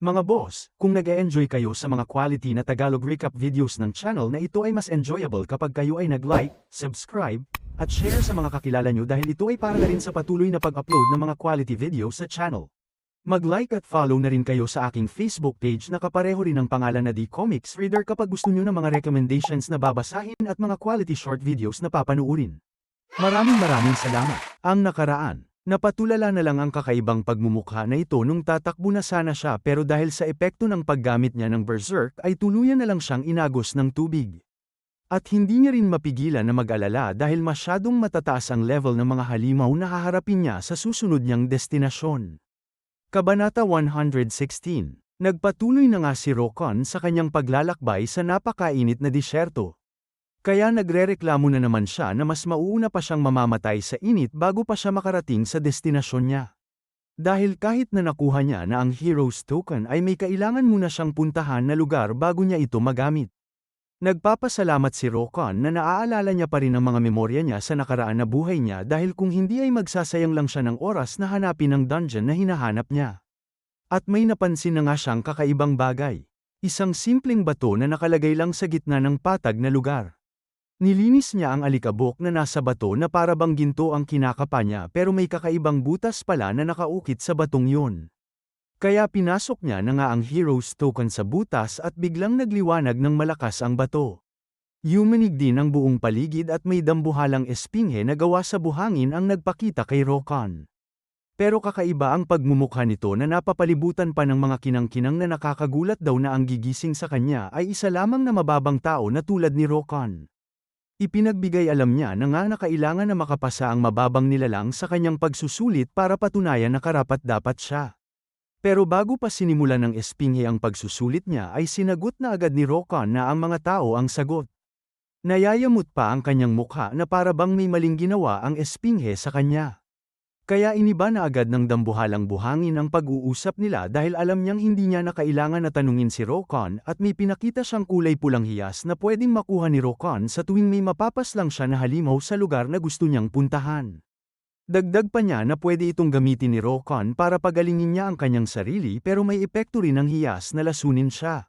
Mga boss, kung nag-e-enjoy kayo sa mga quality na Tagalog recap videos ng channel na ito ay mas enjoyable kapag kayo ay nag-like, subscribe, at share sa mga kakilala nyo dahil ito ay para na rin sa patuloy na pag-upload ng mga quality videos sa channel. Mag-like at follow na rin kayo sa aking Facebook page na kapareho rin ng pangalan na The Comics Reader kapag gusto nyo ng mga recommendations na babasahin at mga quality short videos na papanuurin. Maraming salamat. Ang nakaraan. Napatulala na lang ang kakaibang pagmumukha na ito nung tatakbo na sana siya pero dahil sa epekto ng paggamit niya ng berserk ay tuluyan na lang siyang inagos ng tubig. At hindi niya rin mapigilan na mag-alala dahil masyadong matataas ang level ng mga halimaw na haharapin niya sa susunod niyang destinasyon. Kabanata 116. Nagpatuloy na nga si Rokon sa kanyang paglalakbay sa napakainit na disyerto. Kaya nagrereklamo na naman siya na mas mauuna pa siyang mamamatay sa init bago pa siya makarating sa destinasyon niya. Dahil kahit na nakuha niya na ang Hero's Token ay may kailangan muna siyang puntahan na lugar bago niya ito magamit. Nagpapasalamat si Rokon na naaalala niya pa rin ang mga memorya niya sa nakaraan na buhay niya dahil kung hindi ay magsasayang lang siya ng oras na hanapin ang dungeon na hinahanap niya. At may napansin na nga siyang kakaibang bagay. Isang simpleng bato na nakalagay lang sa gitna ng patag na lugar. Nilinis niya ang alikabok na nasa bato na para bang ginto ang kinakapa niya pero may kakaibang butas pala na nakaukit sa batong yun. Kaya pinasok niya na nga ang Hero's Token sa butas at biglang nagliwanag ng malakas ang bato. Yumanig din ang buong paligid at may dambuhalang espinghe na gawa sa buhangin ang nagpakita kay Rokon. Pero kakaiba ang pagmumukha nito na napapalibutan pa ng mga kinang-kinang na nakakagulat daw na ang gigising sa kanya ay isa lamang na mababang tao na tulad ni Rokon. Ipinagbigay alam niya na nga na kailangan na makapasa ang mababang nilalang sa kanyang pagsusulit para patunayan na karapat-dapat siya. Pero bago pa sinimulan ng espinghe ang pagsusulit niya ay sinagot na agad ni Rokon na ang mga tao ang sagot. Nayayamot pa ang kanyang mukha na para bang may maling ginawa ang espinghe sa kanya. Kaya iniba na agad ng dambuhalang buhangin ang pag-uusap nila dahil alam niyang hindi niya na kailangan na tanungin si Rokon at may pinakita siyang kulay pulang hiyas na pwedeng makuha ni Rokon sa tuwing may mapapaslang siya na halimaw sa lugar na gusto niyang puntahan. Dagdag pa niya na pwede itong gamitin ni Rokon para pagalingin niya ang kanyang sarili pero may epekto rin ang hiyas na lasunin siya.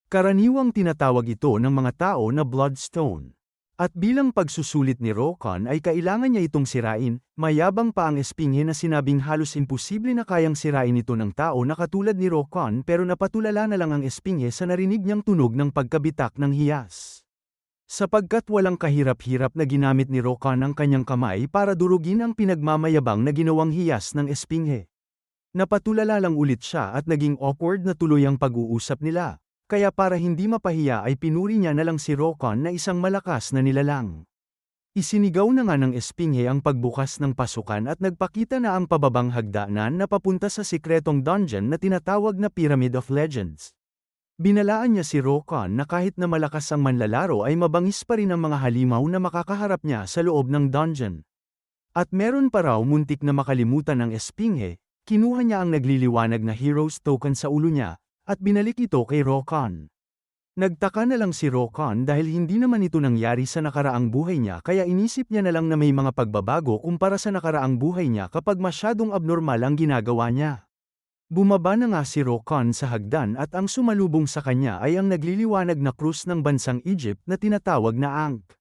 Karaniwang tinatawag ito ng mga tao na bloodstone. At bilang pagsusulit ni Rokon ay kailangan niya itong sirain, mayabang pa ang espinghe na sinabing halos imposible na kayang sirain ito ng tao na katulad ni Rokon pero napatulala na lang ang espinghe sa narinig niyang tunog ng pagkabitak ng hiyas. Sapagkat walang kahirap-hirap na ginamit ni Rokon ang kanyang kamay para durugin ang pinagmamayabang na ginawang hiyas ng espinghe. Napatulala lang ulit siya at naging awkward na tuloy ang pag-uusap nila. Kaya para hindi mapahiya ay pinuri niya na lang si Rokon na isang malakas na nilalang. Isinigaw na nga ng espinghe ang pagbukas ng pasukan at nagpakita na ang pababang hagdanan na papunta sa sikretong dungeon na tinatawag na Pyramid of Legends. Binalaan niya si Rokon na kahit na malakas ang manlalaro ay mabangis pa rin ang mga halimaw na makakaharap niya sa loob ng dungeon. At meron pa raw muntik na makalimutan ng espinghe, kinuha niya ang nagliliwanag na Hero's Token sa ulo niya, at binalik ito kay Rokon. Nagtaka na lang si Rokon dahil hindi naman ito nangyari sa nakaraang buhay niya kaya inisip niya na lang na may mga pagbabago kumpara sa nakaraang buhay niya kapag masyadong abnormal ang ginagawa niya. Bumaba na nga si Rokon sa hagdan at ang sumalubong sa kanya ay ang nagliliwanag na krus ng bansang Egypt na tinatawag na Ankh.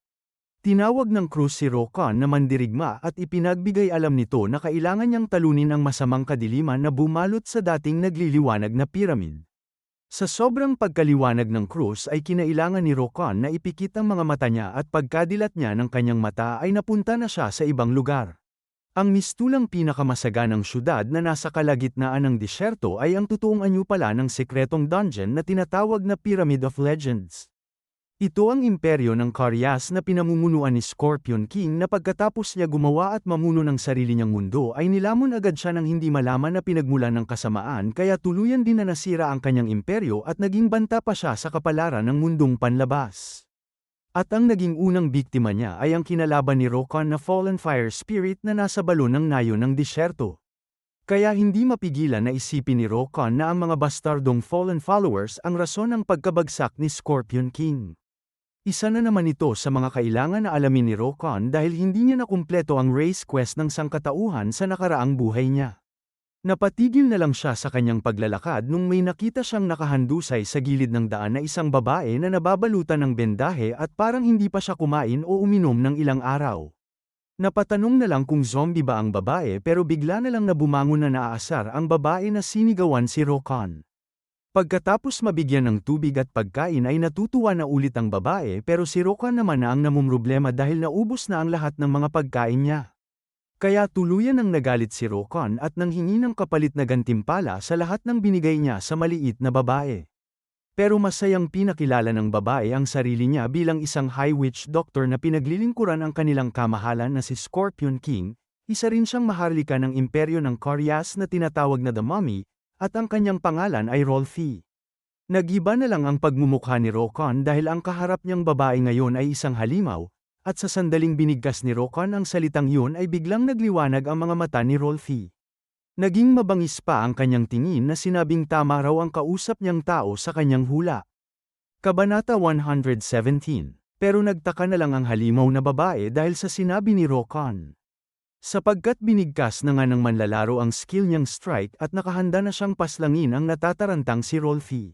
Tinawag ng krus si Rokon na mandirigma at ipinagbigay alam nito na kailangan niyang talunin ang masamang kadiliman na bumalot sa dating nagliliwanag na pyramid. Sa sobrang pagkaliwanag ng krus ay kinailangan ni Rokon na ipikit ang mga mata niya at pagkadilat niya ng kanyang mata ay napunta na siya sa ibang lugar. Ang mistulang pinakamasaganang syudad na nasa kalagitnaan ng disyerto ay ang totoong anyo pala ng sekretong dungeon na tinatawag na Pyramid of Legends. Ito ang imperyo ng Karyas na pinamumunuan ni Scorpion King na pagkatapos niya gumawa at mamuno ng sarili niyang mundo ay nilamon agad siya ng hindi malaman na pinagmulan ng kasamaan kaya tuluyan din na nasira ang kanyang imperyo at naging banta pa siya sa kapalaran ng mundong panlabas. At ang naging unang biktima niya ay ang kinalaban ni Rokon na Fallen Fire Spirit na nasa balon ng nayo ng disyerto. Kaya hindi mapigilan na isipin ni Rokon na ang mga bastardong Fallen Followers ang rason ng pagkabagsak ni Scorpion King. Isa na naman ito sa mga kailangan na alamin ni Rokon dahil hindi niya nakumpleto ang race quest ng sangkatauhan sa nakaraang buhay niya. Napatigil na lang siya sa kanyang paglalakad nung may nakita siyang nakahandusay sa gilid ng daan na isang babae na nababalutan ng bendahe at parang hindi pa siya kumain o uminom ng ilang araw. Napatanong na lang kung zombie ba ang babae pero bigla na lang na bumangon na naaasar ang babae na sinigawan si Rokan. Pagkatapos mabigyan ng tubig at pagkain ay natutuwa na ulit ang babae pero si Rokan naman na ang namumroblema dahil naubos na ang lahat ng mga pagkain niya. Kaya tuluyan ang nagalit si Rokan at nanghingi ng kapalit na gantimpala sa lahat ng binigay niya sa maliit na babae. Pero masayang pinakilala ng babae ang sarili niya bilang isang high witch doctor na pinaglilingkuran ang kanilang kamahalan na si Scorpion King, isa rin siyang maharlika ng imperyo ng Corias na tinatawag na The Mummy, at ang kanyang pangalan ay Rolfi. Nagiba na lang ang pagmumukha ni Rokan dahil ang kaharap niyang babae ngayon ay isang halimaw, at sa sandaling binigkas ni Rokan ang salitang yun ay biglang nagliwanag ang mga mata ni Rolfi. Naging mabangis pa ang kanyang tingin na sinabing tama raw ang kausap niyang tao sa kanyang hula. Kabanata 117. Pero nagtaka na lang ang halimaw na babae dahil sa sinabi ni Rokan. Sapagkat binigkas na nga ng manlalaro ang skill niyang strike at nakahanda na siyang paslangin ang natatarantang si Rolfi.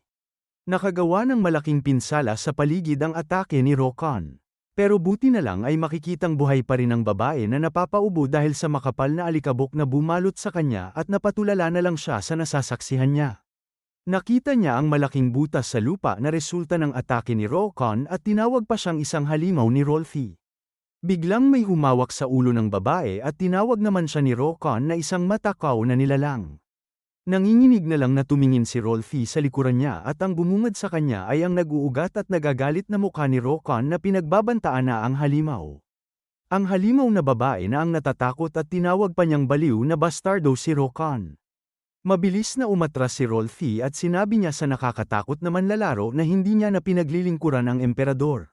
Nakagawa ng malaking pinsala sa paligid ang atake ni Rokan. Pero buti na lang ay makikitang buhay pa rin ang babae na napapaubo dahil sa makapal na alikabok na bumalot sa kanya at napatulala na lang siya sa nasasaksihan niya. Nakita niya ang malaking butas sa lupa na resulta ng atake ni Rokan at tinawag pa siyang isang halimaw ni Rolfi. Biglang may humawak sa ulo ng babae at tinawag naman siya ni Rokan na isang matakaw na nilalang. Nanginginig na lang na tumingin si Rolfi sa likuran niya at ang bumungad sa kanya ay ang nag-uugat at nagagalit na mukha ni Rokan na pinagbabantaan na ang halimaw. Ang halimaw na babae na ang natatakot at tinawag pa niyang baliw na bastardo si Rokan. Mabilis na umatras si Rolfi at sinabi niya sa nakakatakot na manlalaro na hindi niya na pinaglilingkuran ang emperador.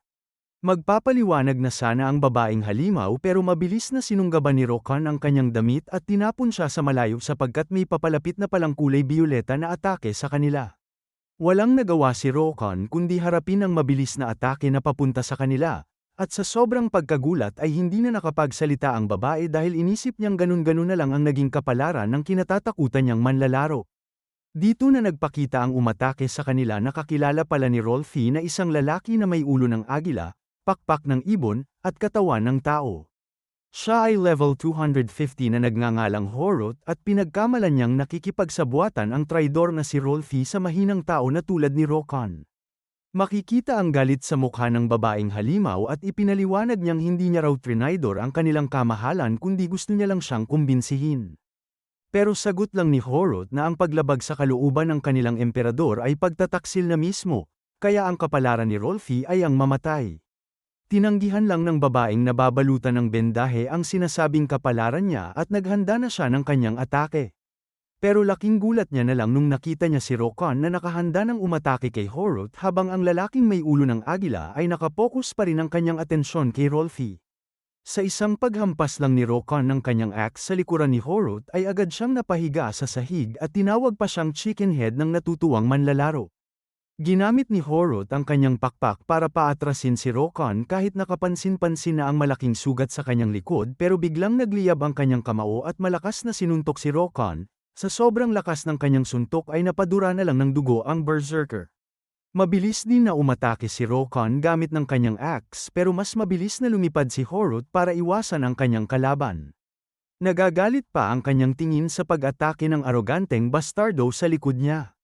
Magpapaliwanag na sana ang babaeng halimaw pero mabilis na sinunggaban ni Rokan ang kanyang damit at tinapon siya sa malayo sapagkat may papalapit na palang kulay bioleta na atake sa kanila. Walang nagawa si Rokan kundi harapin ang mabilis na atake na papunta sa kanila, at sa sobrang pagkagulat ay hindi na nakapagsalita ang babae dahil inisip niyang ganun-ganun na lang ang naging kapalaran ng kinatatakutan niyang manlalaro. Dito na nagpakita ang umatake sa kanila na kakilala pala ni Rolfi na isang lalaki na may ulo ng agila, pakpak ng ibon, at katawan ng tao. Siya ay level 250 na nagngangalang Horot at pinagkamalan niyang nakikipagsabuatan ang traidor na si Rolfi sa mahinang tao na tulad ni Rokan. Makikita ang galit sa mukha ng babaeng halimaw at ipinaliwanag niyang hindi niya raw trinaidor ang kanilang kamahalan kundi gusto niya lang siyang kumbinsihin. Pero sagot lang ni Horot na ang paglabag sa kalooban ng kanilang emperador ay pagtataksil na mismo, kaya ang kapalaran ni Rolfi ay ang mamatay. Tinanggihan lang ng babaeng nababalutan ng bendahe ang sinasabing kapalaran niya at naghanda na siya ng kanyang atake. Pero laking gulat niya na lang nung nakita niya si Rokan na nakahanda ng umatake kay Horot habang ang lalaking may ulo ng agila ay nakapokus pa rin ang kanyang atensyon kay Rolfi. Sa isang paghampas lang ni Rokan ng kanyang axe sa likuran ni Horot ay agad siyang napahiga sa sahig at tinawag pa siyang chicken head ng natutuwang manlalaro. Ginamit ni Horot ang kanyang pakpak para paatrasin si Rokan kahit nakapansin-pansin na ang malaking sugat sa kanyang likod pero biglang nagliyab ang kanyang kamao at malakas na sinuntok si Rokan. Sa sobrang lakas ng kanyang suntok ay napadura na lang ng dugo ang berserker. Mabilis din na umatake si Rokan gamit ng kanyang axe pero mas mabilis na lumipad si Horot para iwasan ang kanyang kalaban. Nagagalit pa ang kanyang tingin sa pag-atake ng aroganteng bastardo sa likod niya.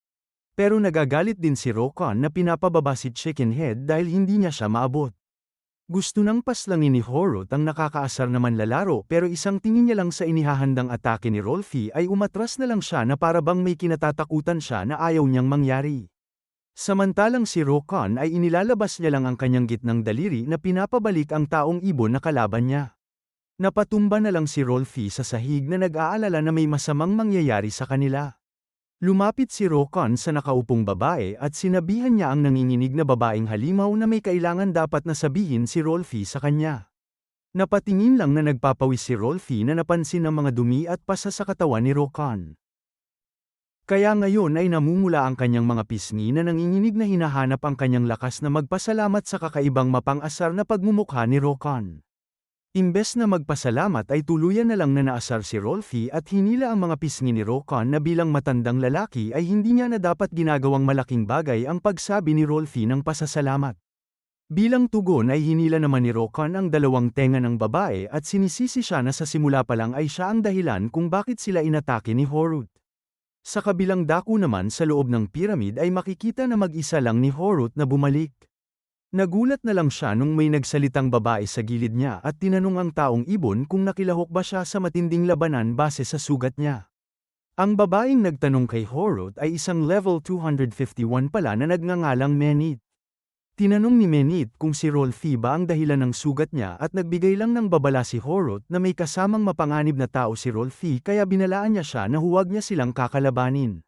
Pero nagagalit din si Rokan na pinapababa si Chicken Head dahil hindi niya siya maabot. Gusto nang paslangin ni Horot ang nakakaasar na manlalaro pero isang tingin niya lang sa inihahandang atake ni Rolfi ay umatras na lang siya na para bang may kinatatakutan siya na ayaw niyang mangyari. Samantalang si Rokan ay inilalabas niya lang ang kanyang gitnang daliri na pinapabalik ang taong ibon na kalaban niya. Napatumba na lang si Rolfi sa sahig na nag-aalala na may masamang mangyayari sa kanila. Lumapit si Rokan sa nakaupong babae at sinabihan niya ang nanginginig na babaeng halimaw na may kailangan dapat na sabihin si Rolfi sa kanya. Napatingin lang na nagpapawis si Rolfi na napansin ang mga dumi at pasa sa katawan ni Rokan. Kaya ngayon ay namumula ang kanyang mga pisngi na nanginginig na hinahanap ang kanyang lakas na magpasalamat sa kakaibang mapang-asar na pagmumukha ni Rokan. Imbes na magpasalamat ay tuluyan na lang na naasar si Rolfie at hinila ang mga pisngi ni Rokan na bilang matandang lalaki ay hindi niya na dapat ginagawang malaking bagay ang pagsabi ni Rolfie ng pasasalamat. Bilang tugon ay hinila naman ni Rokan ang dalawang tenga ng babae at sinisisi siya na sa simula pa lang ay siya ang dahilan kung bakit sila inatake ni Horut. Sa kabilang dako naman sa loob ng pyramid ay makikita na mag-isa lang ni Horut na bumalik. Nagulat na lang siya nung may nagsalitang babae sa gilid niya at tinanong ang taong ibon kung nakilahok ba siya sa matinding labanan base sa sugat niya. Ang babaeng nagtanong kay Horut ay isang level 251 pala na nagngangalang Menit. Tinanong ni Menit kung si Rolfie ba ang dahilan ng sugat niya at nagbigay lang ng babala si Horut na may kasamang mapanganib na tao si Rolfie kaya binalaan niya siya na huwag niya silang kakalabanin.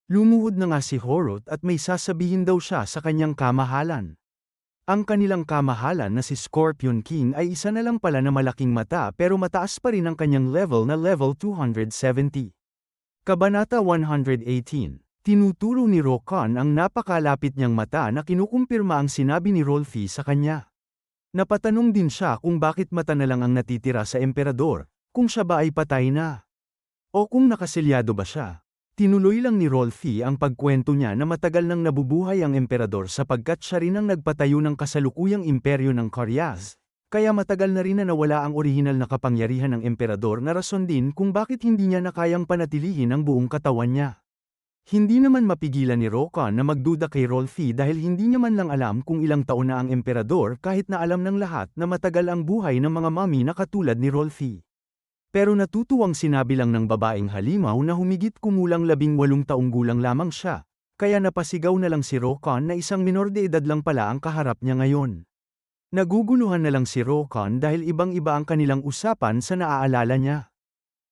Lumuhod na nga si Horut at may sasabihin daw siya sa kanyang kamahalan. Ang kanilang kamahalan na si Scorpion King ay isa na lang pala na malaking mata pero mataas pa rin ang kanyang level na level 270. Kabanata 118. Tinuturo ni Rokan ang napakalapit niyang mata na kinukumpirma ang sinabi ni Rolfie sa kanya. Napatanong din siya kung bakit mata na lang ang natitira sa emperador, kung siya ba ay patay na. O kung nakaselyado ba siya. Tinuloy lang ni Rolfie ang pagkwento niya na matagal nang nabubuhay ang emperador sapagkat siya rin ang nagpatayo ng kasalukuyang imperyo ng Karyas, kaya matagal na rin na nawala ang orihinal na kapangyarihan ng emperador na rason din kung bakit hindi niya na kayang panatilihin ang buong katawan niya. Hindi naman mapigilan ni Rokan na magduda kay Rolfie dahil hindi niya man lang alam kung ilang taon na ang emperador kahit na alam ng lahat na matagal ang buhay ng mga mami na katulad ni Rolfie. Pero natutuwang sinabi lang ng babaeng halimaw na humigit kumulang 18 taong gulang lamang siya, kaya napasigaw na lang si Rokan na isang minor de edad lang pala ang kaharap niya ngayon. Naguguluhan na lang si Rokan dahil ibang-iba ang kanilang usapan sa naaalala niya.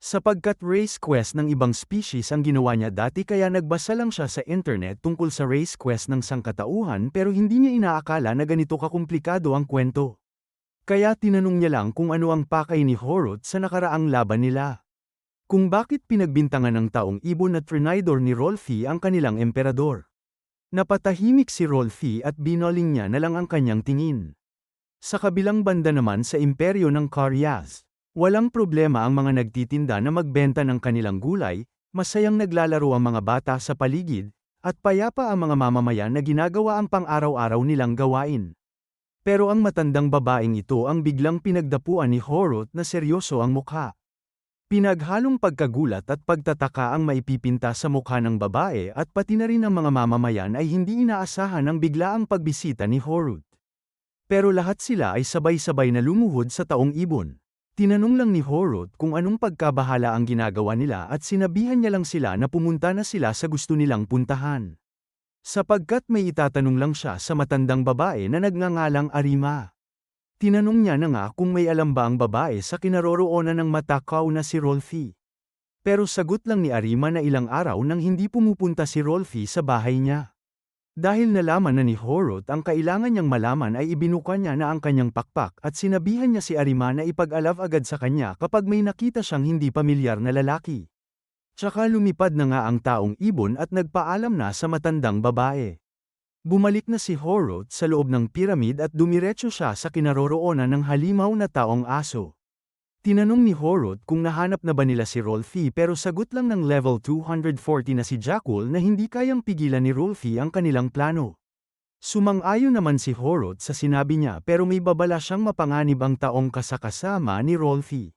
Sapagkat race quest ng ibang species ang ginawa niya dati kaya nagbasa lang siya sa internet tungkol sa race quest ng sangkatauhan pero hindi niya inaakala na ganito kakumplikado ang kwento. Kaya tinanong niya lang kung ano ang pakay ni Horut sa nakaraang laban nila. Kung bakit pinagbintangan ng taong ibon na trinidor ni Rolfie ang kanilang emperador. Napatahimik si Rolfie at binoling niya na lang ang kanyang tingin. Sa kabilang banda naman sa imperyo ng Karyas, walang problema ang mga nagtitinda na magbenta ng kanilang gulay, masayang naglalaro ang mga bata sa paligid, at payapa ang mga mamamayan na ginagawa ang pang-araw-araw nilang gawain. Pero ang matandang babaeng ito ang biglang pinagdapuan ni Horut na seryoso ang mukha. Pinaghalong pagkagulat at pagtataka ang maipipinta sa mukha ng babae at pati na rin ang mga mamamayan ay hindi inaasahan ang biglaang pagbisita ni Horut. Pero lahat sila ay sabay-sabay na lumuhod sa taong ibon. Tinanong lang ni Horut kung anong pagkabahala ang ginagawa nila at sinabihan niya lang sila na pumunta na sila sa gusto nilang puntahan. Sapagkat may itatanong lang siya sa matandang babae na nagngangalang Arima. Tinanong niya na nga kung may alam ba ang babae sa kinaroroonan ng matakaw na si Rolfie. Pero sagot lang ni Arima na ilang araw nang hindi pumupunta si Rolfie sa bahay niya. Dahil nalaman na ni Horut ang kailangan niyang malaman ay ibinuka niya na ang kanyang pakpak at sinabihan niya si Arima na ipag-alab agad sa kanya kapag may nakita siyang hindi pamilyar na lalaki. Tsaka lumipad na nga ang taong ibon at nagpaalam na sa matandang babae. Bumalik na si Horut sa loob ng piramid at dumiretso siya sa kinaroroonan ng halimaw na taong aso. Tinanong ni Horut kung nahanap na ba nila si Rolfie pero sagot lang ng level 240 na si Jackal na hindi kayang pigilan ni Rolfie ang kanilang plano. Sumang-ayon naman si Horut sa sinabi niya pero may babala siyang mapanganib ang taong kasakasama ni Rolfie.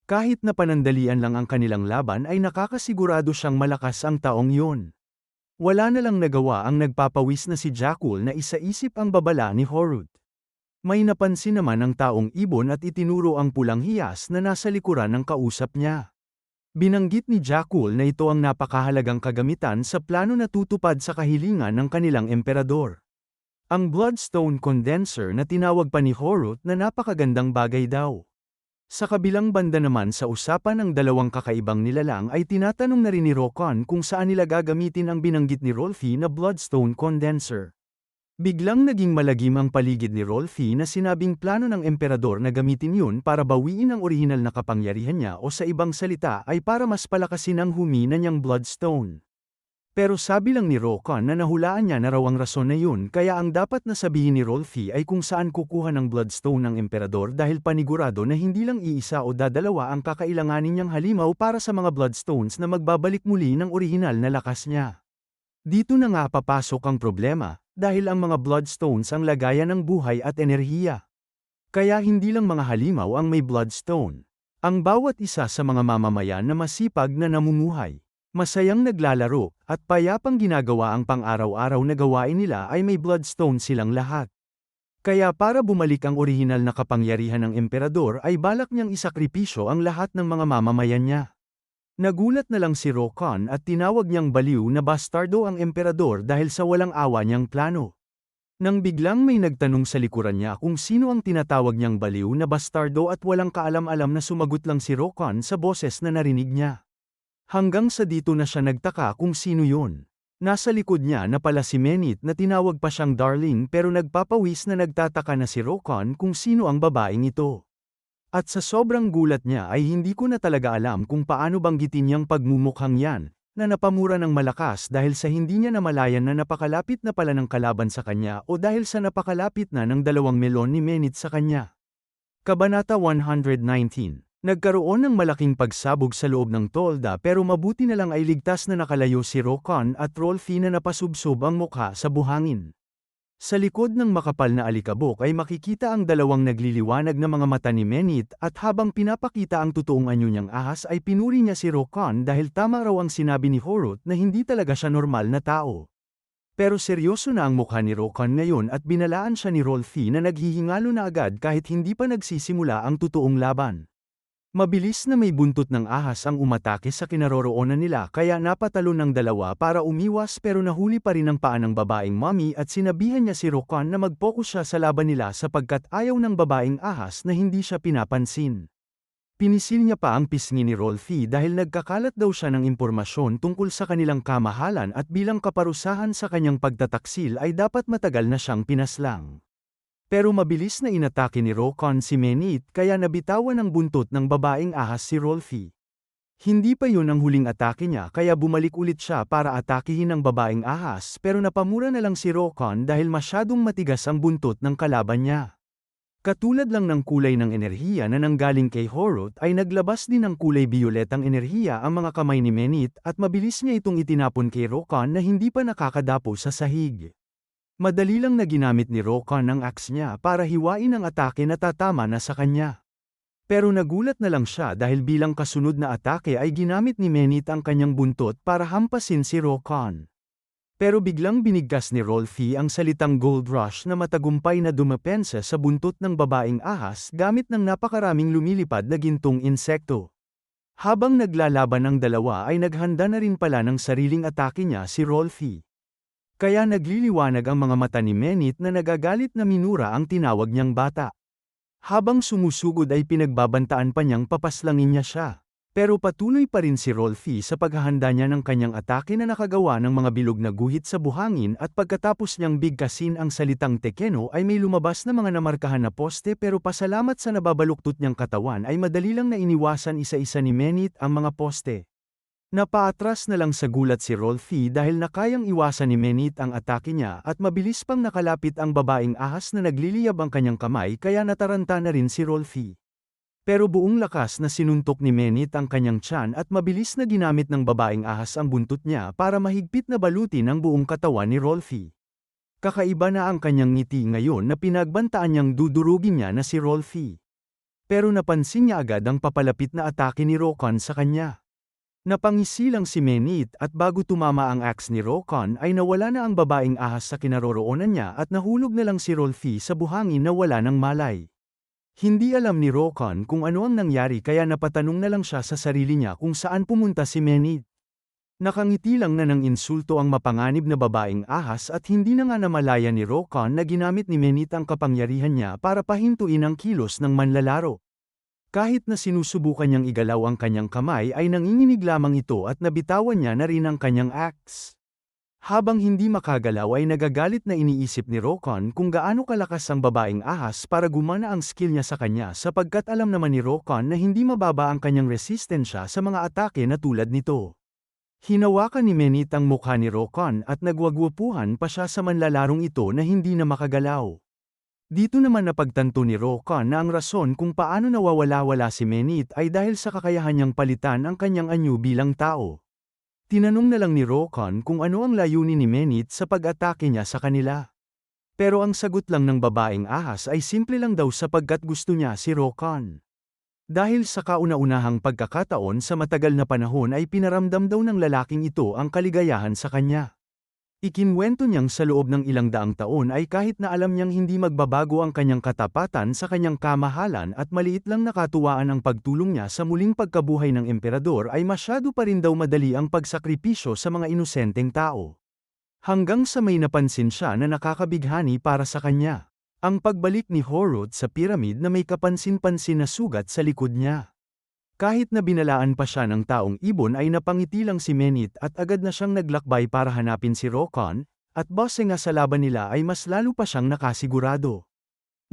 Kahit na panandalian lang ang kanilang laban ay nakakasigurado siyang malakas ang taong yun. Wala na lang nagawa ang nagpapawis na si Jackal na isaisip ang babala ni Horut. May napansin naman ang taong ibon at itinuro ang pulang hiyas na nasa likuran ng kausap niya. Binanggit ni Jackal na ito ang napakahalagang kagamitan sa plano na tutupad sa kahilingan ng kanilang emperador. Ang Bloodstone Condenser na tinawag pa ni Horut na napakagandang bagay daw. Sa kabilang banda naman sa usapan ng dalawang kakaibang nilalang ay tinatanong na rin ni Rokan kung saan nila gagamitin ang binanggit ni Rolfie na Bloodstone Condenser. Biglang naging malagim ang paligid ni Rolfie na sinabing plano ng emperador na gamitin yun para bawiin ang orihinal na kapangyarihan niya o sa ibang salita ay para mas palakasin ang humina niyang Bloodstone. Pero sabi lang ni Rokon na nahulaan niya na raw ang rason na yun kaya ang dapat na sabihin ni Rolfi ay kung saan kukuha ng Bloodstone ng Emperador dahil panigurado na hindi lang iisa o dadalawa ang kakailanganin niyang halimaw para sa mga Bloodstones na magbabalik muli ng orihinal na lakas niya. Dito na nga papasok ang problema, dahil ang mga Bloodstones ang lagayan ng buhay at enerhiya. Kaya hindi lang mga halimaw ang may Bloodstone. Ang bawat isa sa mga mamamayan na masipag na namumuhay, masayang naglalaro, at payapang ginagawa ang pang-araw-araw na gawain nila ay may Bloodstone silang lahat. Kaya para bumalik ang orihinal na kapangyarihan ng Emperador ay balak niyang isakripisyo ang lahat ng mga mamamayan niya. Nagulat na lang si Rokon at tinawag niyang baliw na bastardo ang Emperador dahil sa walang awa niyang plano. Nang biglang may nagtanong sa likuran niya kung sino ang tinatawag niyang baliw na bastardo at walang kaalam-alam na sumagot lang si Rokon sa boses na narinig niya. Hanggang sa dito na siya nagtaka kung sino yun. Nasa likod niya na pala si Menit na tinawag pa siyang darling pero nagpapawis na nagtataka na si Rokon kung sino ang babaeng ito. At sa sobrang gulat niya ay hindi ko na talaga alam kung paano banggitin niyang pagmumukhang yan, na napamura ng malakas dahil sa hindi niya namalayan na napakalapit na pala ng kalaban sa kanya o dahil sa napakalapit na ng 2 melon ni Menit sa kanya. Kabanata 119. Nagkaroon ng malaking pagsabog sa loob ng tolda pero mabuti na lang ay ligtas na nakalayo si Rokon at Rolfi na napasubsob ang mukha sa buhangin. Sa likod ng makapal na alikabok ay makikita ang dalawang nagliliwanag na mga mata ni Menit at habang pinapakita ang totoong anyo niyang ahas ay pinuri niya si Rokon dahil tama raw ang sinabi ni Horut na hindi talaga siya normal na tao. Pero seryoso na ang mukha ni Rokon ngayon at binalaan siya ni Rolfi na naghihingalo na agad kahit hindi pa nagsisimula ang totoong laban. Mabilis na may buntot ng ahas ang umatake sa kinaroroonan nila kaya napatalo ng dalawa para umiwas pero nahuli pa rin ang paa ng babaeng mommy at sinabihan niya si Rokon na mag-focus siya sa laban nila sapagkat ayaw ng babaeng ahas na hindi siya pinapansin. Pinisil niya pa ang pisngi ni Rolfi dahil nagkakalat daw siya ng impormasyon tungkol sa kanilang kamahalan at bilang kaparusahan sa kanyang pagtataksil ay dapat matagal na siyang pinaslang. Pero mabilis na inatake ni Rokon si Menit kaya nabitawan ang buntot ng babaeng ahas si Rolfi. Hindi pa yun ang huling atake niya kaya bumalik ulit siya para atakihin ang babaeng ahas pero napamura na lang si Rokon dahil masyadong matigas ang buntot ng kalaban niya. Katulad lang ng kulay ng enerhiya na nanggaling kay Horut ay naglabas din ng kulay bioletang enerhiya ang mga kamay ni Menit at mabilis niya itong itinapon kay Rokon na hindi pa nakakadapo sa sahig. Madali lang na ginamit ni Rokon ang axe niya para hiwain ang atake na tatama na sa kanya. Pero nagulat na lang siya dahil bilang kasunod na atake ay ginamit ni Menit ang kanyang buntot para hampasin si Rokon. Pero biglang binigkas ni Rolfi ang salitang Gold Rush na matagumpay na dumapensa sa buntot ng babaeng ahas gamit ng napakaraming lumilipad na gintong insekto. Habang naglalaban ang dalawa ay naghanda na rin pala ng sariling atake niya si Rolfi. Kaya nagliliwanag ang mga mata ni Menit na nagagalit na minura ang tinawag niyang bata. Habang sumusugod ay pinagbabantaan pa niyang papaslangin niya siya. Pero patuloy pa rin si Rolfi sa paghahanda niya ng kanyang atake na nakagawa ng mga bilog na guhit sa buhangin at pagkatapos niyang bigkasin ang salitang tekeno ay may lumabas na mga namarkahan na poste pero pasalamat sa nababaluktot niyang katawan ay madali lang na iniwasan isa-isa ni Menit ang mga poste. Napaatras na lang sa gulat si Rolfi dahil nakayang iwasan ni Menit ang atake niya at mabilis pang nakalapit ang babaeng ahas na nagliliyab ang kanyang kamay kaya nataranta na rin si Rolfi. Pero buong lakas na sinuntok ni Menit ang kanyang tiyan at mabilis na ginamit ng babaeng ahas ang buntot niya para mahigpit na balutin ang buong katawan ni Rolfi. Kakaiba na ang kanyang ngiti ngayon na pinagbantaan niyang dudurugin niya na si Rolfi. Pero napansin niya agad ang papalapit na atake ni Rokon sa kanya. Napangisi lang si Menit at bago tumama ang axe ni Rokon ay nawala na ang babaeng ahas sa kinaroroonan niya at nahulog na lang si Rolfi sa buhangin na wala ng malay. Hindi alam ni Rokon kung ano ang nangyari kaya napatanong na lang siya sa sarili niya kung saan pumunta si Menit. Nakangiti lang na ng insulto ang mapanganib na babaeng ahas at hindi na nga namalaya ni Rokon na ginamit ni Menit ang kapangyarihan niya para pahintuin ang kilos ng manlalaro. Kahit na sinusubukan niyang igalaw ang kanyang kamay ay nanginginig lamang ito at nabitawan niya na rin ang kanyang axe. Habang hindi makagalaw ay nagagalit na iniisip ni Rokon kung gaano kalakas ang babaeng ahas para gumana ang skill niya sa kanya sapagkat alam naman ni Rokon na hindi mababa ang kanyang resistensya sa mga atake na tulad nito. Hinawakan ni Menit ang mukha ni Rokon at nagwagwapuhan pa siya sa manlalarong ito na hindi na makagalaw. Dito naman napagtanto ni Rokon na ang rason kung paano nawawala-wala si Menit ay dahil sa kakayahan niyang palitan ang kanyang anyo bilang tao. Tinanong na lang ni Rokon kung ano ang layunin ni Menit sa pag-atake niya sa kanila. Pero ang sagot lang ng babaeng ahas ay simple lang daw sapagkat gusto niya si Rokon. Dahil sa kauna-unahang pagkakataon sa matagal na panahon ay pinaramdam daw ng lalaking ito ang kaligayahan sa kanya. Ikinwento niyang sa loob ng ilang daang taon ay kahit na alam niyang hindi magbabago ang kanyang katapatan sa kanyang kamahalan at maliit lang nakatuwaan ang pagtulong niya sa muling pagkabuhay ng emperador ay masyado pa rin daw madali ang pagsakripisyo sa mga inosenteng tao. Hanggang sa may napansin siya na nakakabighani para sa kanya. Ang pagbalik ni Horut sa piramid na may kapansin-pansin na sugat sa likod niya. Kahit na binalaan pa siya ng taong ibon ay napangiti lang si Menit at agad na siyang naglakbay para hanapin si Rokon, at base nga sa laban nila ay mas lalo pa siyang nakasigurado.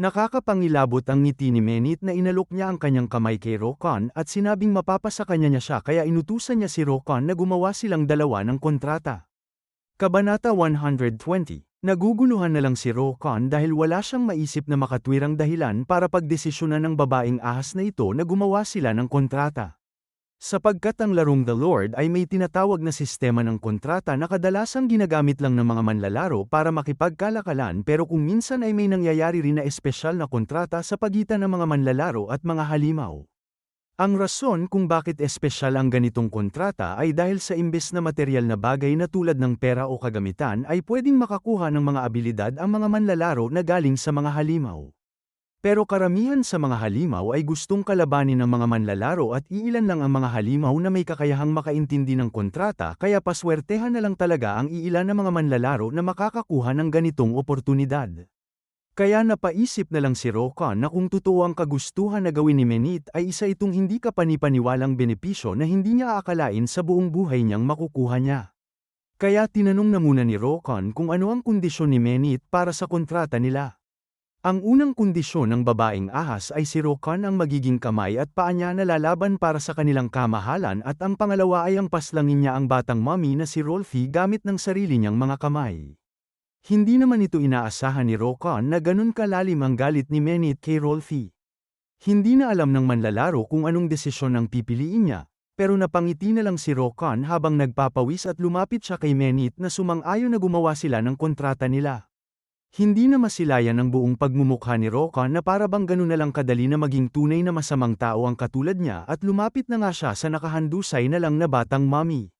Nakakapangilabot ang ngiti ni Menit na inalok niya ang kanyang kamay kay Rokon at sinabing mapapasa kanya siya kaya inutusan niya si Rokon na gumawa silang dalawa ng kontrata. Kabanata 120. Naguguluhan na lang si Rokon dahil wala siyang maisip na makatwirang dahilan para pagdesisyonan ng babaeng ahas na ito na gumawa sila ng kontrata. Sapagkat ang larong The Lord ay may tinatawag na sistema ng kontrata na kadalasang ginagamit lang ng mga manlalaro para makipagkalakalan pero kung minsan ay may nangyayari rin na espesyal na kontrata sa pagitan ng mga manlalaro at mga halimaw. Ang rason kung bakit espesyal ang ganitong kontrata ay dahil sa imbes na materyal na bagay na tulad ng pera o kagamitan ay pwedeng makakuha ng mga abilidad ang mga manlalaro na galing sa mga halimaw. Pero karamihan sa mga halimaw ay gustong kalabanin ng mga manlalaro at iilan lang ang mga halimaw na may kakayahang makaintindi ng kontrata kaya paswertehan na lang talaga ang iilan ng mga manlalaro na makakakuha ng ganitong oportunidad. Kaya napaisip na lang si Rokon na kung totoo ang kagustuhan na gawin ni Menit ay isa itong hindi kapanipaniwalang benepisyo na hindi niya aakalain sa buong buhay niyang makukuha niya. Kaya tinanong na muna ni Rokon kung ano ang kondisyon ni Menit para sa kontrata nila. Ang unang kondisyon ng babaeng ahas ay si Rokon ang magiging kamay at paa niya na lalaban para sa kanilang kamahalan at ang pangalawa ay ang paslangin niya ang batang mommy na si Rolfie gamit ng sarili niyang mga kamay. Hindi naman ito inaasahan ni Rokon na ganun kalalim ang galit ni Menit kay Rolfie. Hindi na alam ng manlalaro kung anong desisyon ang pipiliin niya, pero napangiti na lang si Rokon habang nagpapawis at lumapit siya kay Menit na sumang-ayon na gumawa sila ng kontrata nila. Hindi na masilayan ang buong pagmumukha ni Rokon na para bang ganun na lang kadali na maging tunay na masamang tao ang katulad niya at lumapit na nga siya sa nakahandusay na lang na batang mommy.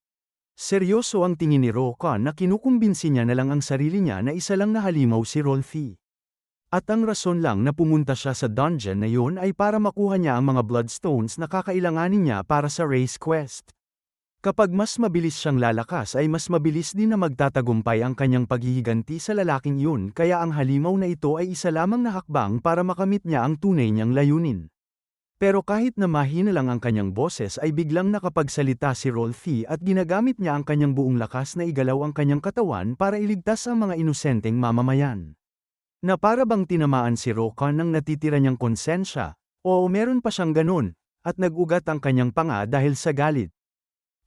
Seryoso ang tingin ni Rokon na kinukumbinsi niya na lang ang sarili niya na isa lang na halimaw si Rolfie. At ang rason lang na pumunta siya sa dungeon na yun ay para makuha niya ang mga bloodstones na kakailanganin niya para sa race quest. Kapag mas mabilis siyang lalakas ay mas mabilis din na magtatagumpay ang kanyang paghihiganti sa lalaking yun kaya ang halimaw na ito ay isa lamang na hakbang para makamit niya ang tunay niyang layunin. Pero kahit na mahina lang ang kanyang boses ay biglang nakapagsalita si Rolfie at ginagamit niya ang kanyang buong lakas na igalaw ang kanyang katawan para iligtas ang mga inosenteng mamamayan. Na para bang tinamaan si Rokon ng natitira niyang konsensya, o meron pa siyang ganun, at nag-ugat ang kanyang panga dahil sa galit.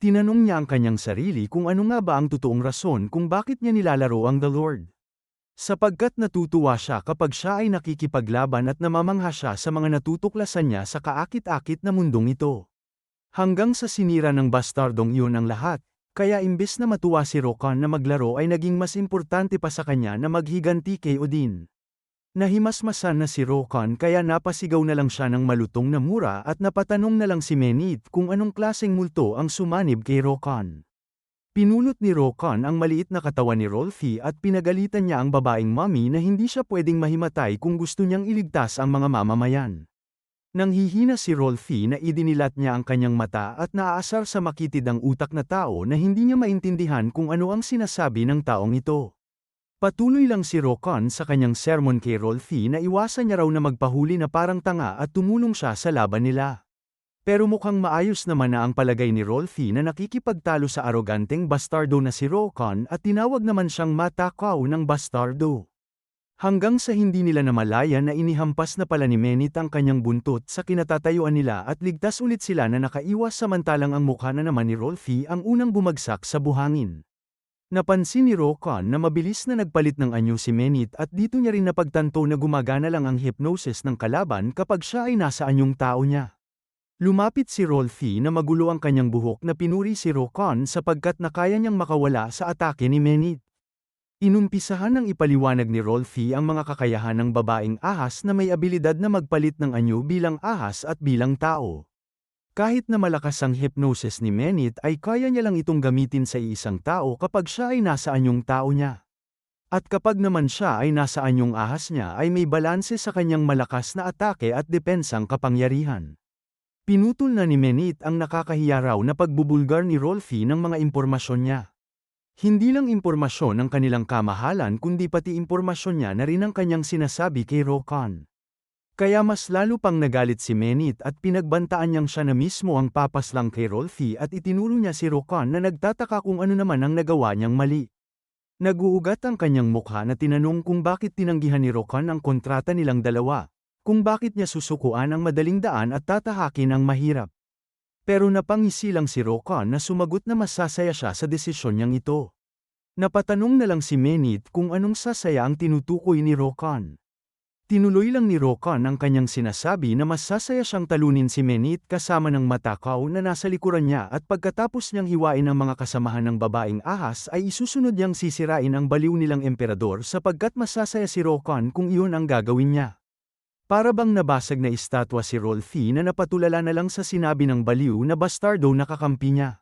Tinanong niya ang kanyang sarili kung ano nga ba ang totoong rason kung bakit niya nilalaro ang The Lord. Sapagkat natutuwa siya kapag siya ay nakikipaglaban at namamangha siya sa mga natutuklasan niya sa kaakit-akit na mundong ito. Hanggang sa sinira ng bastardong iyon ang lahat, kaya imbes na matuwa si Rokon na maglaro ay naging mas importante pa sa kanya na maghiganti kay Odin. Nahimasmasan na si Rokon kaya napasigaw na lang siya ng malutong na mura at napatanong na lang si Menit kung anong klaseng multo ang sumanib kay Rokon. Pinulot ni Rokon ang maliit na katawan ni Rolfie at pinagalitan niya ang babaeng mommy na hindi siya pwedeng mahimatay kung gusto niyang iligtas ang mga mamamayan. Nanghihina si Rolfie na idinilat niya ang kanyang mata at naaasar sa makitid ang utak na tao na hindi niya maintindihan kung ano ang sinasabi ng taong ito. Patuloy lang si Rokon sa kanyang sermon kay Rolfie na iwasan niya raw na magpahuli na parang tanga at tumulong siya sa laban nila. Pero mukhang maayos naman na ang palagay ni Rolfie na nakikipagtalo sa aroganteng bastardo na si Rokon at tinawag naman siyang matakaw ng bastardo. Hanggang sa hindi nila namalayan na inihampas na pala ni Menit ang kanyang buntot sa kinatatayuan nila at ligtas ulit sila na nakaiwas samantalang ang mukha na naman ni Rolfie ang unang bumagsak sa buhangin. Napansin ni Rokon na mabilis na nagpalit ng anyo si Menit at dito niya rin napagtanto na gumagana lang ang hypnosis ng kalaban kapag siya ay nasa anyong tao niya. Lumapit si Rolfie na magulo ang kanyang buhok na pinuri si Rokon sapagkat na kaya niyang makawala sa atake ni Menit. Inumpisahan ng ipaliwanag ni Rolfie ang mga kakayahan ng babaeng ahas na may abilidad na magpalit ng anyo bilang ahas at bilang tao. Kahit na malakas ang hypnosis ni Menit ay kaya niya lang itong gamitin sa isang tao kapag siya ay nasa anyong tao niya. At kapag naman siya ay nasa anyong ahas niya ay may balanse sa kanyang malakas na atake at depensang kapangyarihan. Pinutol na ni Menit ang nakakahiya raw na pagbubulgar ni Rolfie ng mga impormasyon niya. Hindi lang impormasyon ng kanilang kamahalan kundi pati impormasyon niya na rin ang kanyang sinasabi kay Rokon. Kaya mas lalo pang nagalit si Menit at pinagbantaan niyang siya na mismo ang papaslang kay Rolfie at itinuro niya si Rokon na nagtataka kung ano naman ang nagawa niyang mali. Naguugat ang kanyang mukha na tinanong kung bakit tinanggihan ni Rokon ang kontrata nilang dalawa, kung bakit niya susukuan ang madaling daan at tatahakin ang mahirap. Pero napangisi lang si Rokon na sumagot na masasaya siya sa desisyon niyang ito. Napatanong na lang si Menit kung anong sasaya ang tinutukoy ni Rokon. Tinuloy lang ni Rokon ang kanyang sinasabi na masasaya siyang talunin si Menit kasama ng matakaw na nasa likuran niya at pagkatapos niyang hiwain ang mga kasamahan ng babaeng ahas ay isusunod niyang sisirain ang baliw nilang emperador sapagkat masasaya si Rokon kung iyon ang gagawin niya. Para bang nabasag na estatwa si Rolfie na napatulala na lang sa sinabi ng baliw na bastardo na kakampi niya.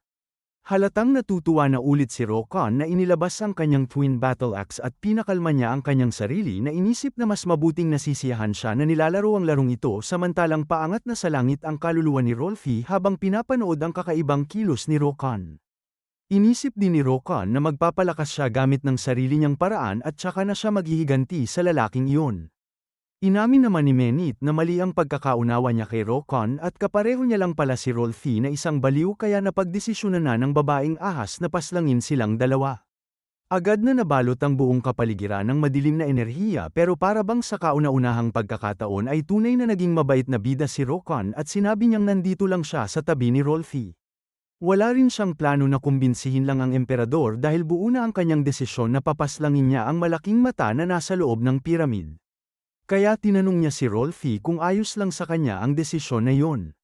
Halatang natutuwa na ulit si Rokon na inilabas ang kanyang twin battle axe at pinakalma niya ang kanyang sarili na inisip na mas mabuting nasisiyahan siya na nilalaro ang larong ito samantalang paangat na sa langit ang kaluluwa ni Rolfie habang pinapanood ang kakaibang kilos ni Rokon. Inisip din ni Rokon na magpapalakas siya gamit ng sarili niyang paraan at saka na siya maghihiganti sa lalaking iyon. Inamin naman ni Menit na mali ang pagkakaunawa niya kay Rokon at kapareho niya lang pala si Rolfie na isang baliw kaya napagdesisyonan na ng babaeng ahas na paslangin silang dalawa. Agad na nabalot ang buong kapaligiran ng madilim na enerhiya pero para bang sa kauna-unahang pagkakataon ay tunay na naging mabait na bida si Rokon at sinabi niyang nandito lang siya sa tabi ni Rolfie. Wala rin siyang plano na kumbinsihin lang ang emperador dahil buo na ang kanyang desisyon na papaslangin niya ang malaking mata na nasa loob ng piramid. Kaya tinanong niya si Rolfie kung ayos lang sa kanya ang desisyon na yon.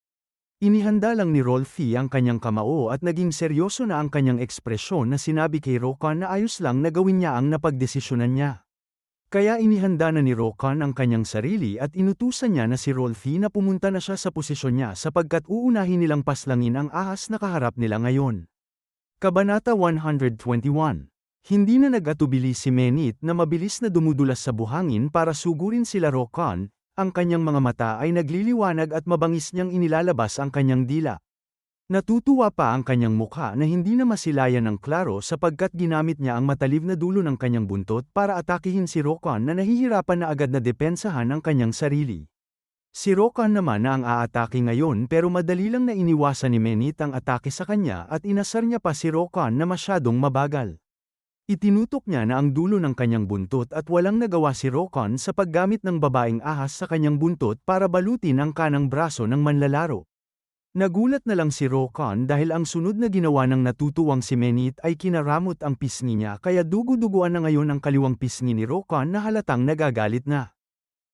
Inihanda lang ni Rolfie ang kanyang kamao at naging seryoso na ang kanyang ekspresyon na sinabi kay Rokon na ayos lang na gawin niya ang napagdesisyonan niya. Kaya inihanda na ni Rokon ang kanyang sarili at inutusan niya na si Rolfie na pumunta na siya sa posisyon niya sapagkat uunahin nilang paslangin ang ahas na kaharap nila ngayon. Kabanata 121. Hindi na nag-atubili si Menit na mabilis na dumudulas sa buhangin para sugurin sila Rokon, ang kanyang mga mata ay nagliliwanag at mabangis niyang inilalabas ang kanyang dila. Natutuwa pa ang kanyang mukha na hindi na masilayan ng klaro sapagkat ginamit niya ang matalib na dulo ng kanyang buntot para atakihin si Rokon na nahihirapan na agad na depensahan ang kanyang sarili. Si Rokon naman na ang aatake ngayon pero madali lang na iniwasan ni Menit ang atake sa kanya at inasar niya pa si Rokon na masyadong mabagal. Itinutok niya na ang dulo ng kanyang buntot at walang nagawa si Rokon sa paggamit ng babaeng ahas sa kanyang buntot para balutin ang kanang braso ng manlalaro. Nagulat na lang si Rokon dahil ang sunod na ginawa ng natutuwang si Menit ay kinaramot ang pisngi niya kaya dugu-duguan na ngayon ang kaliwang pisngi ni Rokon na halatang nagagalit na.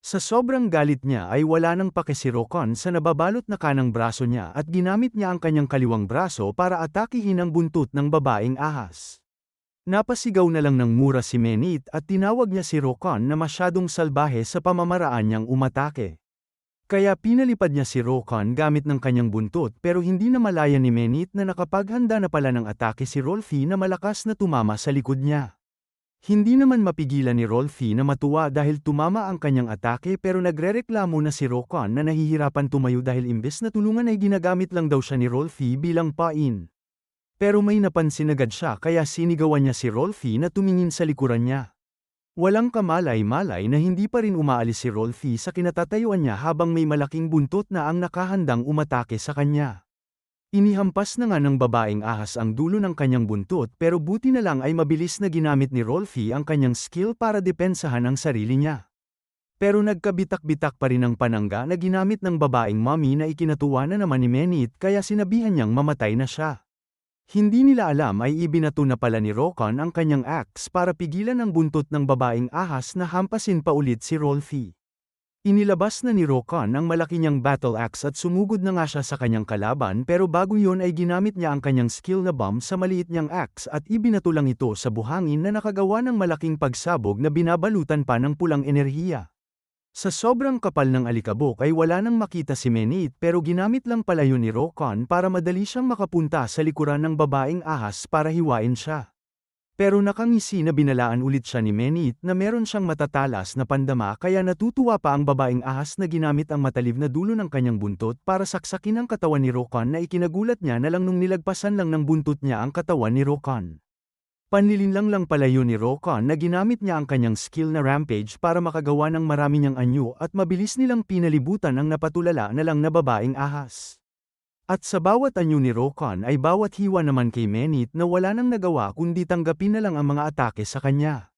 Sa sobrang galit niya ay wala nang pake si Rokon sa nababalot na kanang braso niya at ginamit niya ang kanyang kaliwang braso para atakihin ang buntot ng babaeng ahas. Napasigaw na lang ng mura si Menit at tinawag niya si Rokon na masyadong salbahe sa pamamaraan niyang umatake. Kaya pinalipad niya si Rokon gamit ng kanyang buntot pero hindi na malaya ni Menit na nakapaghanda na pala ng atake si Rolfie na malakas na tumama sa likod niya. Hindi naman mapigilan ni Rolfie na matuwa dahil tumama ang kanyang atake pero nagrereklamo na si Rokon na nahihirapan tumayo dahil imbes na tulungan ay ginagamit lang daw siya ni Rolfie bilang pain. Pero may napansin agad siya kaya sinigawan niya si Rolfie na tumingin sa likuran niya. Walang kamalay-malay na hindi pa rin umaalis si Rolfie sa kinatatayuan niya habang may malaking buntot na ang nakahandang umatake sa kanya. Inihampas na nga ng babaeng ahas ang dulo ng kanyang buntot pero buti na lang ay mabilis na ginamit ni Rolfie ang kanyang skill para depensahan ang sarili niya. Pero nagkabitak-bitak pa rin ang panangga na ginamit ng babaeng mommy na ikinatuwa na naman ni Menit kaya sinabihan niyang mamatay na siya. Hindi nila alam ay ibinato na pala ni Rokon ang kanyang axe para pigilan ang buntot ng babaeng ahas na hampasin pa ulit si Rolfie. Inilabas na ni Rokon ang malaki niyang battle axe at sumugod na nga siya sa kanyang kalaban pero bago yun ay ginamit niya ang kanyang skill na bomb sa maliit niyang axe at ibinato lang ito sa buhangin na nakagawa ng malaking pagsabog na binabalutan pa ng pulang enerhiya. Sa sobrang kapal ng alikabok ay wala nang makita si Menit pero ginamit lang pala yun ni Rokon para madali siyang makapunta sa likuran ng babaeng ahas para hiwain siya. Pero nakangisi na binalaan ulit siya ni Menit na meron siyang matatalas na pandama kaya natutuwa pa ang babaeng ahas na ginamit ang matalib na dulo ng kanyang buntot para saksakin ang katawan ni Rokon na ikinagulat niya na lang nung nilagpasan lang ng buntot niya ang katawan ni Rokon. Panlilinlang lang pala yun ni Rokon na ginamit niya ang kanyang skill na rampage para makagawa ng marami niyang anyo at mabilis nilang pinalibutan ang napatulala na lang na babaeng ahas. At sa bawat anyo ni Rokon ay bawat hiwa naman kay Menit na wala nang nagawa kundi tanggapin na lang ang mga atake sa kanya.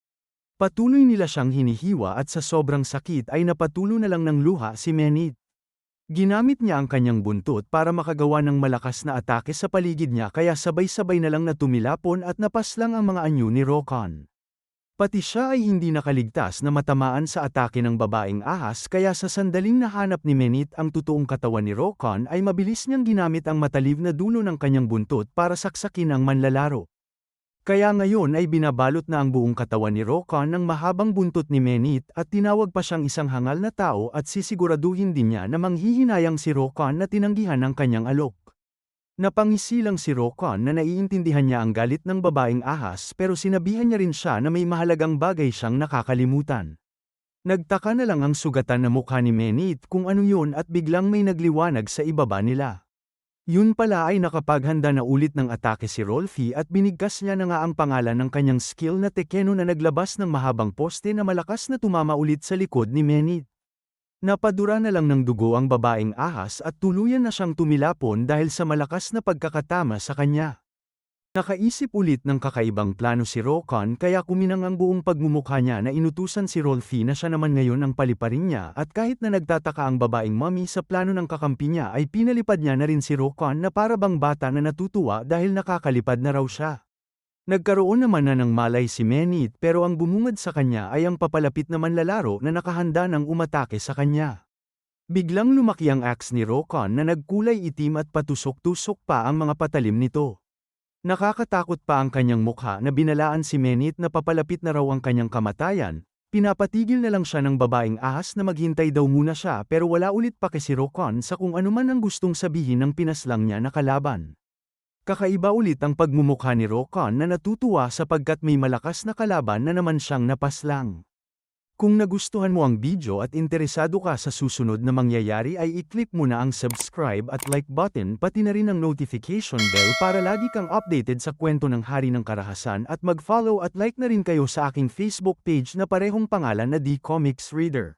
Patuloy nila siyang hinihiwa at sa sobrang sakit ay napatulo na lang ng luha si Menit. Ginamit niya ang kanyang buntot para makagawa ng malakas na atake sa paligid niya kaya sabay-sabay na lang na tumilapon at napaslang ang mga anyo ni Rokon. Pati siya ay hindi nakaligtas na matamaan sa atake ng babaeng ahas kaya sa sandaling nahanap ni Menit ang totoong katawan ni Rokon ay mabilis niyang ginamit ang matalib na dulo ng kanyang buntot para saksakin ang manlalaro. Kaya ngayon ay binabalot na ang buong katawan ni Rokon ng mahabang buntot ni Menit at tinawag pa siyang isang hangal na tao at sisiguraduhin din niya na manghihinayang si Rokon na tinanggihan ang kanyang alok. Napangisi lang si Rokon na naiintindihan niya ang galit ng babaeng ahas pero sinabihan niya rin siya na may mahalagang bagay siyang nakakalimutan. Nagtaka na lang ang sugatan na mukha ni Menit kung ano yun at biglang may nagliwanag sa ibaba nila. Yun pala ay nakapaghanda na ulit ng atake si Rolfie at binigkas niya na nga ang pangalan ng kanyang skill na Tekeno na naglabas ng mahabang poste na malakas na tumama ulit sa likod ni Menit. Napadura na lang ng dugo ang babaeng ahas at tuluyan na siyang tumilapon dahil sa malakas na pagkakatama sa kanya. Nakaisip ulit ng kakaibang plano si Rokon kaya kuminang ang buong pagmumukha niya na inutusan si Rolfie na siya naman ngayon ang paliparin niya at kahit na nagtataka ang babaeng mommy sa plano ng kakampi niya ay pinalipad niya na rin si Rokon na para bang bata na natutuwa dahil nakakalipad na raw siya. Nagkaroon naman na ng malay si Menit pero ang bumungad sa kanya ay ang papalapit na manlalaro na nakahanda ng umatake sa kanya. Biglang lumaki ang axe ni Rokon na nagkulay itim at patusok-tusok pa ang mga patalim nito. Nakakatakot pa ang kanyang mukha na binalaan si Menit na papalapit na raw ang kanyang kamatayan, pinapatigil na lang siya ng babaeng ahas na maghintay daw muna siya pero wala ulit pa kay si Rokon sa kung anuman ang gustong sabihin ng pinaslang niya na kalaban. Kakaiba ulit ang pagmumukha ni Rokon na natutuwa sapagkat may malakas na kalaban na naman siyang napaslang. Kung nagustuhan mo ang video at interesado ka sa susunod na mangyayari ay i-click mo na ang subscribe at like button pati na rin ang notification bell para lagi kang updated sa kwento ng Hari ng Karahasan at mag-follow at like na rin kayo sa aking Facebook page na parehong pangalan na D Comics Reader.